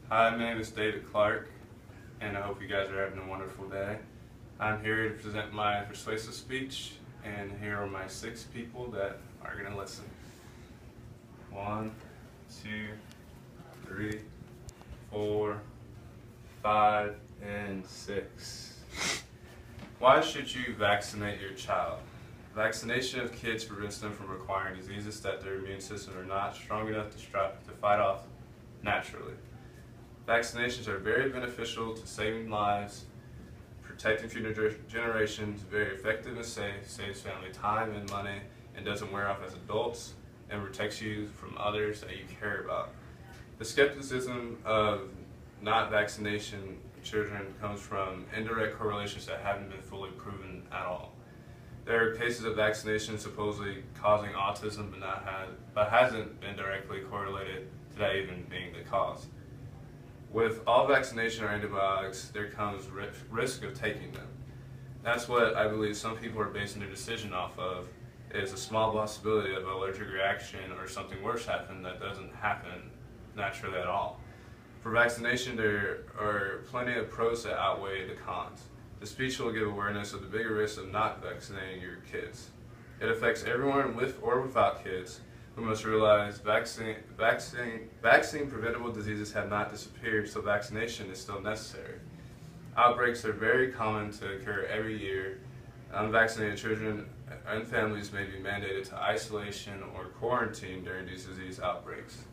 Hi, my name is David Clark, and I hope you guys are having a wonderful day. I'm here to present my persuasive speech, and here are my 6 people that are going to listen. 1, 2, 3, 4, 5, and 6. Why should you vaccinate your child? Vaccination of kids prevents them from acquiring diseases that their immune system are not strong enough to fight off naturally. Vaccinations are very beneficial to saving lives, protecting future generations, very effective and safe, saves family time and money, and doesn't wear off as adults, and protects you from others that you care about. The skepticism of not vaccination children comes from indirect correlations that haven't been fully proven at all. There are cases of vaccination supposedly causing autism, but hasn't been directly correlated to that even being the cause. With all vaccination or antibiotics, there comes risk of taking them. That's what I believe some people are basing their decision off of, is a small possibility of an allergic reaction or something worse happen that doesn't happen naturally at all. For vaccination, there are plenty of pros that outweigh the cons. The speech will give awareness of the bigger risks of not vaccinating your kids. It affects everyone with or without kids. We must realize vaccine preventable diseases have not disappeared, so vaccination is still necessary. Outbreaks are very common to occur every year. Unvaccinated children and families may be mandated to isolation or quarantine during these disease outbreaks.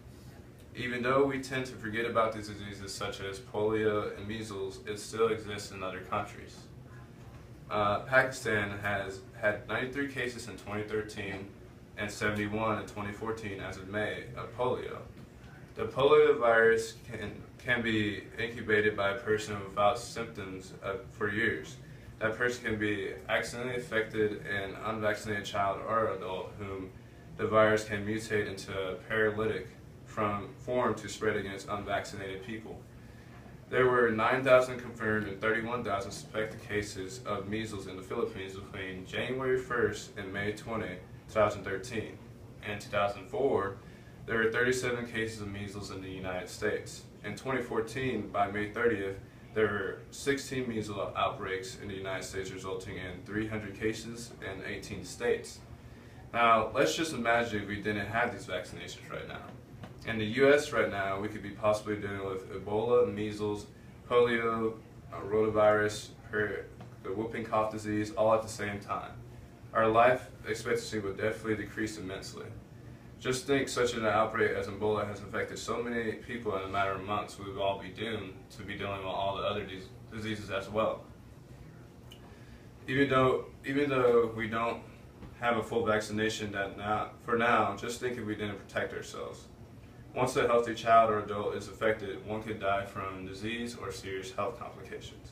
Even though we tend to forget about these diseases such as polio and measles, it still exists in other countries. Pakistan has had 93 cases in 2013 and 71 in 2014 as of May of polio. The polio virus can be incubated by a person without symptoms for years. That person can be accidentally affected an unvaccinated child or adult whom the virus can mutate into a paralytic form to spread against unvaccinated people. There were 9,000 confirmed and 31,000 suspected cases of measles in the Philippines between January 1st and May 20, 2013. In 2004, there were 37 cases of measles in the United States. In 2014, by May 30th, there were 16 measles outbreaks in the United States, resulting in 300 cases in 18 states. Now, let's just imagine if we didn't have these vaccinations right now. In the U.S. right now, we could be possibly dealing with Ebola, measles, polio, rotavirus, the whooping cough disease, all at the same time. Our life expectancy would definitely decrease immensely. Just think such an outbreak as Ebola has affected so many people in a matter of months, we would all be doomed to be dealing with all the other diseases as well. Even though we don't have a full vaccination for now, just think if we didn't protect ourselves. Once a healthy child or adult is affected, one could die from disease or serious health complications.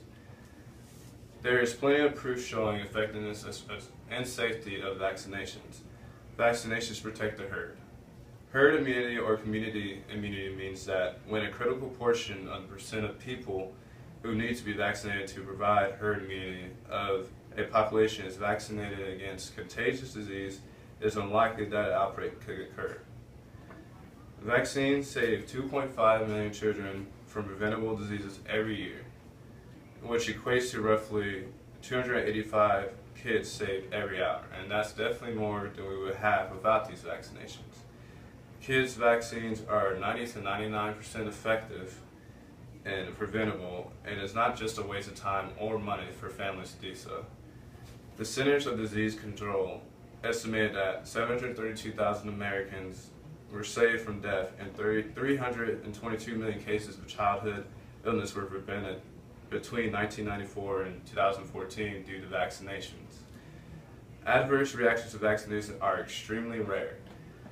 There is plenty of proof showing effectiveness and safety of vaccinations. Vaccinations protect the herd. Herd immunity or community immunity means that when a critical portion of the percent of people who need to be vaccinated to provide herd immunity of a population is vaccinated against contagious disease, it is unlikely that an outbreak could occur. Vaccines save 2.5 million children from preventable diseases every year, which equates to roughly 285 kids saved every hour, and that's definitely more than we would have without these vaccinations. Kids' vaccines are 90 to 99% effective and preventable, and it's not just a waste of time or money for families to do so. The Centers of Disease Control estimated that 732,000 Americans were saved from death, and 322 million cases of childhood illness were prevented between 1994 and 2014 due to vaccinations. Adverse reactions to vaccination are extremely rare.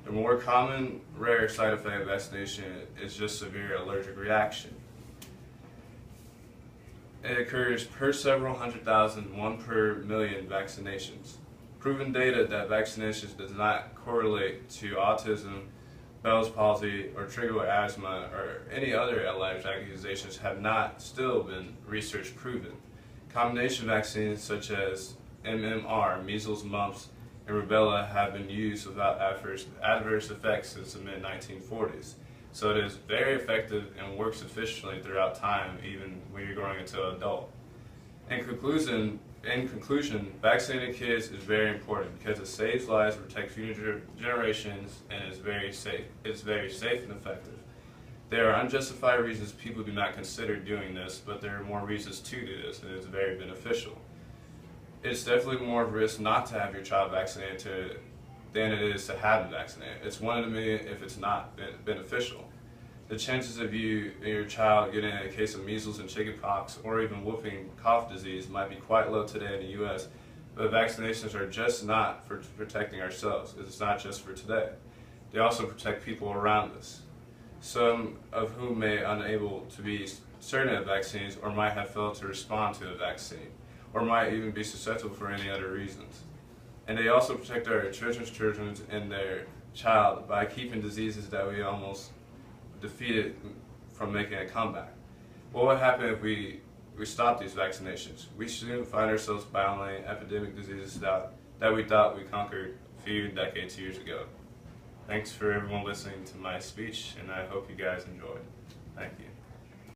The more common rare side effect of vaccination is just severe allergic reaction. It occurs per several 100,000, 1 per million vaccinations. Proven data that vaccinations does not correlate to autism, Bell's palsy, or trigger asthma, or any other allergic accusations have not still been research proven. Combination vaccines such as MMR, measles, mumps, and rubella have been used without adverse effects since the mid-1940s. So it is very effective and works efficiently throughout time, even when you're growing into an adult. In conclusion, vaccinating kids is very important because it saves lives, protects future generations, and is very safe. It's very safe and effective. There are unjustified reasons people do not consider doing this, but there are more reasons to do this, and it's very beneficial. It's definitely more of a risk not to have your child vaccinated than it is to have them vaccinated. It's 1 in a million if it's not beneficial. The chances of you and your child getting a case of measles and chickenpox or even whooping cough disease might be quite low today in the U.S., but vaccinations are just not for protecting ourselves. It's not just for today. They also protect people around us, some of whom may be unable to be certain of vaccines or might have failed to respond to a vaccine, or might even be susceptible for any other reasons. And they also protect our children and their child by keeping diseases that we almost defeated from making a comeback. What would happen if we stop these vaccinations? We soon find ourselves battling epidemic diseases that we thought we conquered a few decades, years ago. Thanks for everyone listening to my speech, and I hope you guys enjoyed. Thank you.